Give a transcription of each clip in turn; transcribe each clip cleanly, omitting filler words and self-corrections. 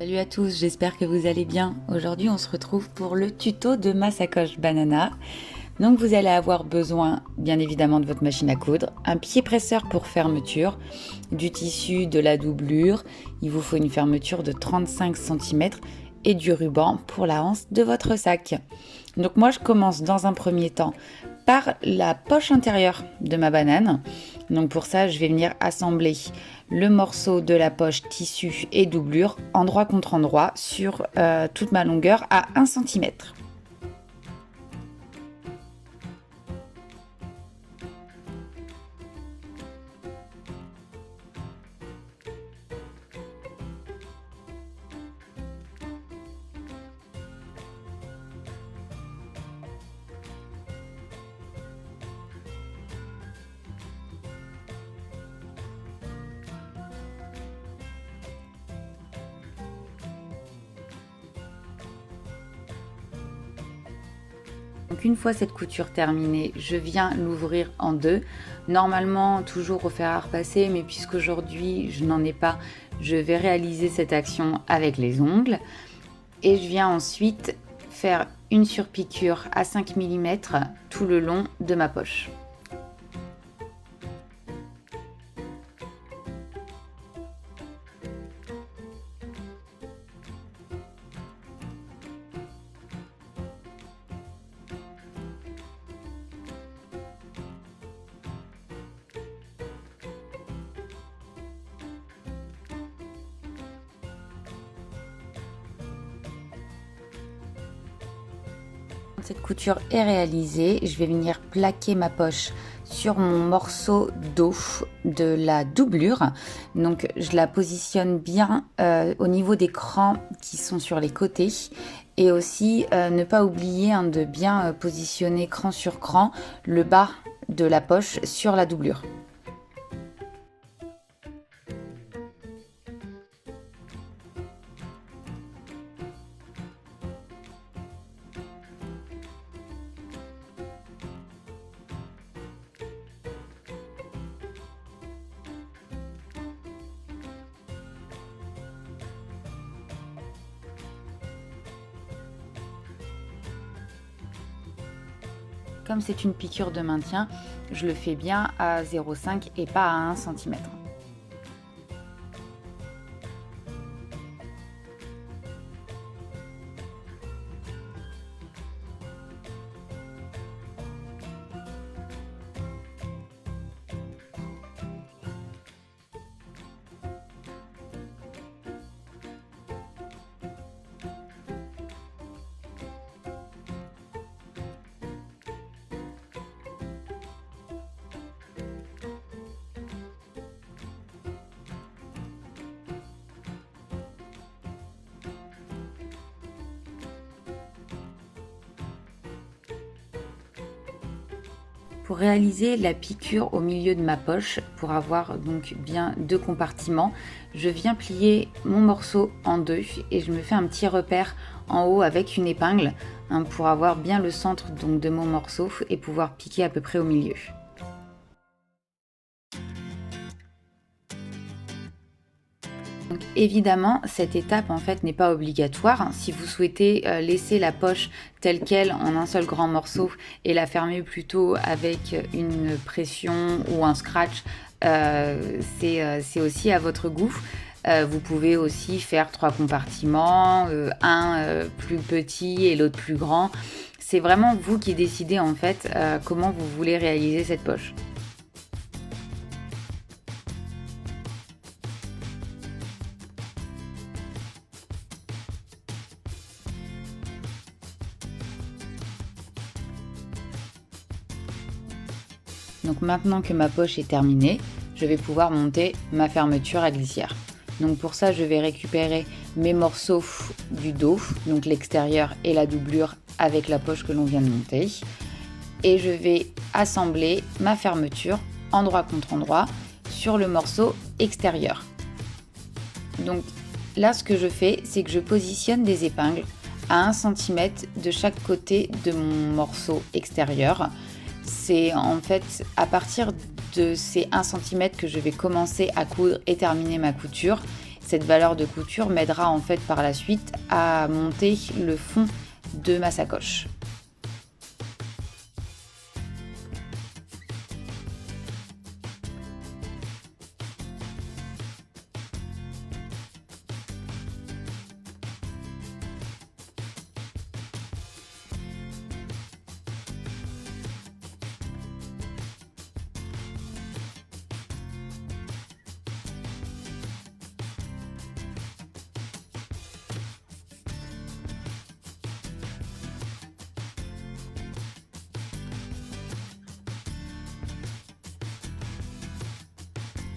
Salut à tous, j'espère que vous allez bien. Aujourd'hui, on se retrouve pour le tuto de ma sacoche banana. Donc vous allez avoir besoin bien évidemment de votre machine à coudre, un pied presseur pour fermeture, du tissu, de la doublure, il vous faut une fermeture de 35 cm et du ruban pour la hanse de votre sac. Donc moi je commence dans un premier temps par la poche intérieure de ma banane. Donc pour ça je vais venir assembler le morceau de la poche tissu et doublure endroit contre endroit sur toute ma longueur à 1 cm. Donc une fois cette couture terminée, je viens l'ouvrir en deux. Normalement, toujours au fer à repasser, mais puisqu'aujourd'hui je n'en ai pas, je vais réaliser cette action avec les ongles. Et je viens ensuite faire une surpiqûre à 5 mm tout le long de ma poche. Cette couture est réalisée, je vais venir plaquer ma poche sur mon morceau d'eau de la doublure. Donc je la positionne bien au niveau des crans qui sont sur les côtés. Et aussi ne pas oublier de bien positionner cran sur cran le bas de la poche sur la doublure. Comme c'est une piqûre de maintien, je le fais bien à 0,5 et pas à 1 cm. Pour réaliser la piqûre au milieu de ma poche, pour avoir donc bien deux compartiments, je viens plier mon morceau en deux et je me fais un petit repère en haut avec une épingle pour avoir bien le centre donc de mon morceau et pouvoir piquer à peu près au milieu. Donc, évidemment, cette étape en fait n'est pas obligatoire. Si vous souhaitez laisser la poche telle quelle en un seul grand morceau et la fermer plutôt avec une pression ou un scratch, c'est aussi à votre goût. Vous pouvez aussi faire 3 compartiments, un plus petit et l'autre plus grand. C'est vraiment vous qui décidez en fait comment vous voulez réaliser cette poche. Donc maintenant que ma poche est terminée, je vais pouvoir monter ma fermeture à glissière. Donc pour ça, je vais récupérer mes morceaux du dos, donc l'extérieur et la doublure avec la poche que l'on vient de monter. Et je vais assembler ma fermeture endroit contre endroit sur le morceau extérieur. Donc là, ce que je fais, c'est que je positionne des épingles à 1 cm de chaque côté de mon morceau extérieur. C'est en fait à partir de ces 1 cm que je vais commencer à coudre et terminer ma couture. Cette valeur de couture m'aidera en fait par la suite à monter le fond de ma sacoche.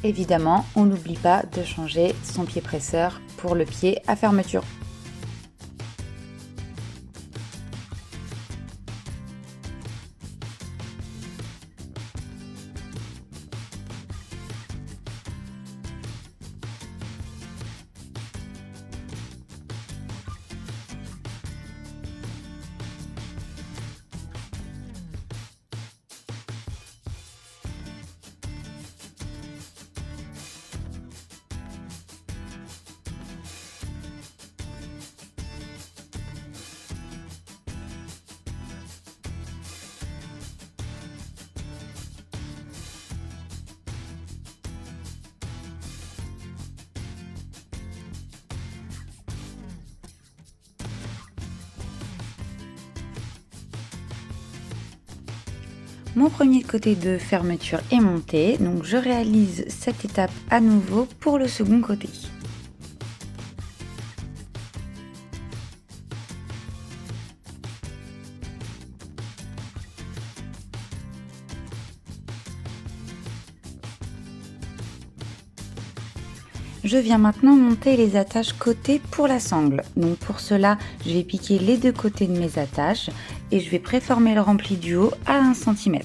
Évidemment, on n'oublie pas de changer son pied presseur pour le pied à fermeture. Mon premier côté de fermeture est monté, donc je réalise cette étape à nouveau pour le second côté. Je viens maintenant monter les attaches côté pour la sangle. Donc pour cela, je vais piquer les deux côtés de mes attaches et je vais préformer le rempli du haut à 1 cm.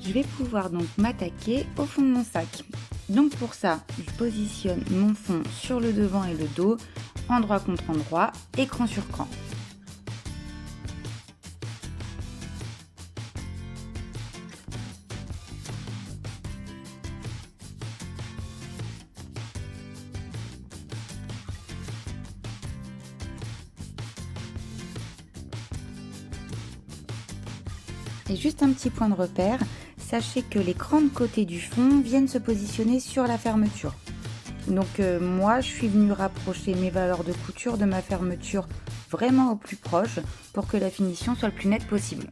Je vais pouvoir donc m'attaquer au fond de mon sac. Donc pour ça, je positionne mon fond sur le devant et le dos, endroit contre endroit, écran sur cran. Et juste un petit point de repère, sachez que les crans de côté du fond viennent se positionner sur la fermeture. Donc moi, je suis venue rapprocher mes valeurs de couture de ma fermeture vraiment au plus proche pour que la finition soit le plus nette possible.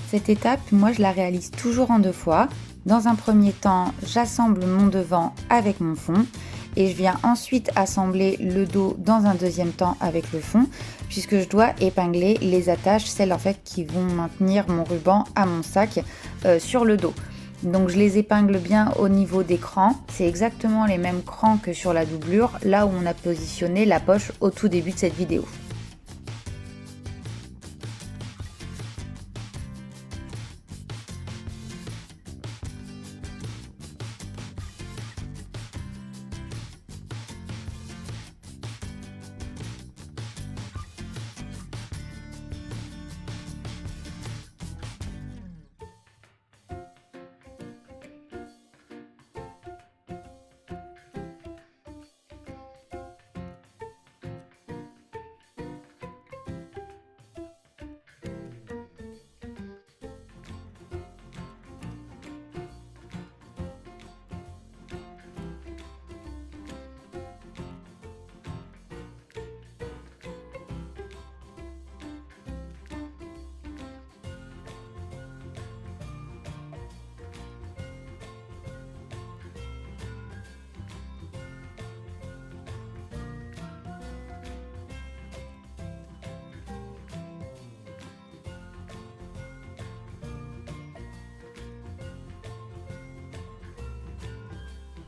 Cette étape, moi je la réalise toujours en 2 fois. Dans un premier temps, j'assemble mon devant avec mon fond et je viens ensuite assembler le dos dans un deuxième temps avec le fond, puisque je dois épingler les attaches, celles en fait qui vont maintenir mon ruban à mon sac sur le dos. Donc je les épingle bien au niveau des crans, c'est exactement les mêmes crans que sur la doublure, là où on a positionné la poche au tout début de cette vidéo.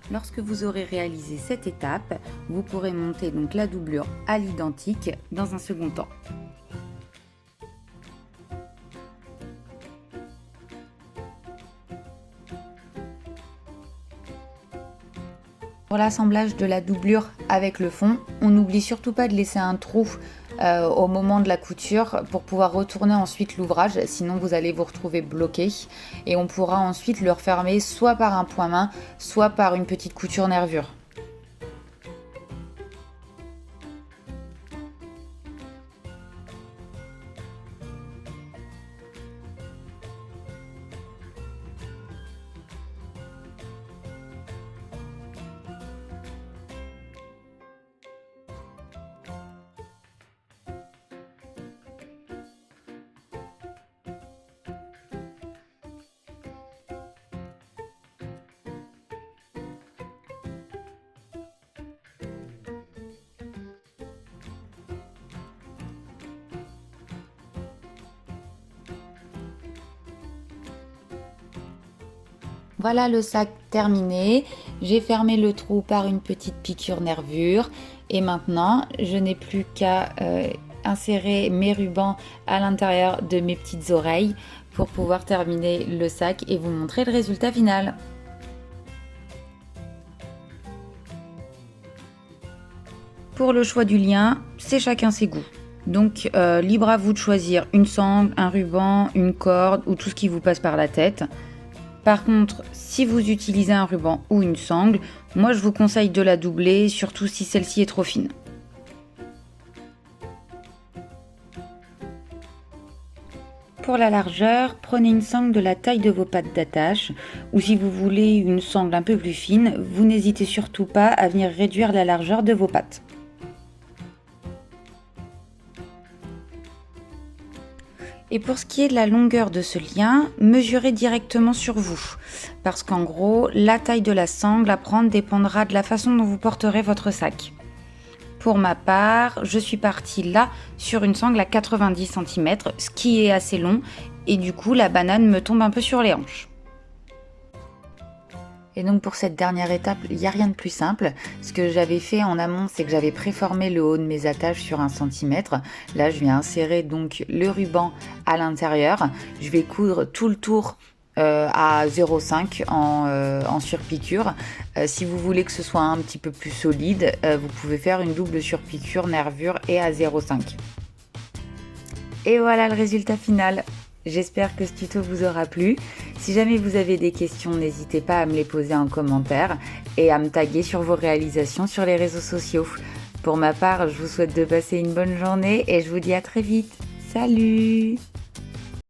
Lorsque vous aurez réalisé cette étape, vous pourrez monter donc la doublure à l'identique dans un second temps. Pour l'assemblage de la doublure avec le fond, on n'oublie surtout pas de laisser un trou au moment de la couture pour pouvoir retourner ensuite l'ouvrage, sinon vous allez vous retrouver bloqué et on pourra ensuite le refermer soit par un point main, soit par une petite couture nervure. Voilà le sac terminé, j'ai fermé le trou par une petite piqûre nervure et maintenant je n'ai plus qu'à insérer mes rubans à l'intérieur de mes petites oreilles pour pouvoir terminer le sac et vous montrer le résultat final. Pour le choix du lien, c'est chacun ses goûts. Donc libre à vous de choisir une sangle, un ruban, une corde ou tout ce qui vous passe par la tête. Par contre, si vous utilisez un ruban ou une sangle, moi je vous conseille de la doubler, surtout si celle-ci est trop fine. Pour la largeur, prenez une sangle de la taille de vos pattes d'attache, ou si vous voulez une sangle un peu plus fine, vous n'hésitez surtout pas à venir réduire la largeur de vos pattes. Et pour ce qui est de la longueur de ce lien, mesurez directement sur vous, parce qu'en gros, la taille de la sangle à prendre dépendra de la façon dont vous porterez votre sac. Pour ma part, je suis partie là sur une sangle à 90 cm, ce qui est assez long, et du coup la banane me tombe un peu sur les hanches. Et donc pour cette dernière étape, il n'y a rien de plus simple. Ce que j'avais fait en amont, c'est que j'avais préformé le haut de mes attaches sur 1 cm. Là, je viens insérer donc le ruban à l'intérieur. Je vais coudre tout le tour à 0,5 en surpiqûre. Si vous voulez que ce soit un petit peu plus solide, vous pouvez faire une double surpiqûre nervure et à 0,5. Et voilà le résultat final. J'espère que ce tuto vous aura plu. Si jamais vous avez des questions, n'hésitez pas à me les poser en commentaire et à me taguer sur vos réalisations sur les réseaux sociaux. Pour ma part, je vous souhaite de passer une bonne journée et je vous dis à très vite. Salut!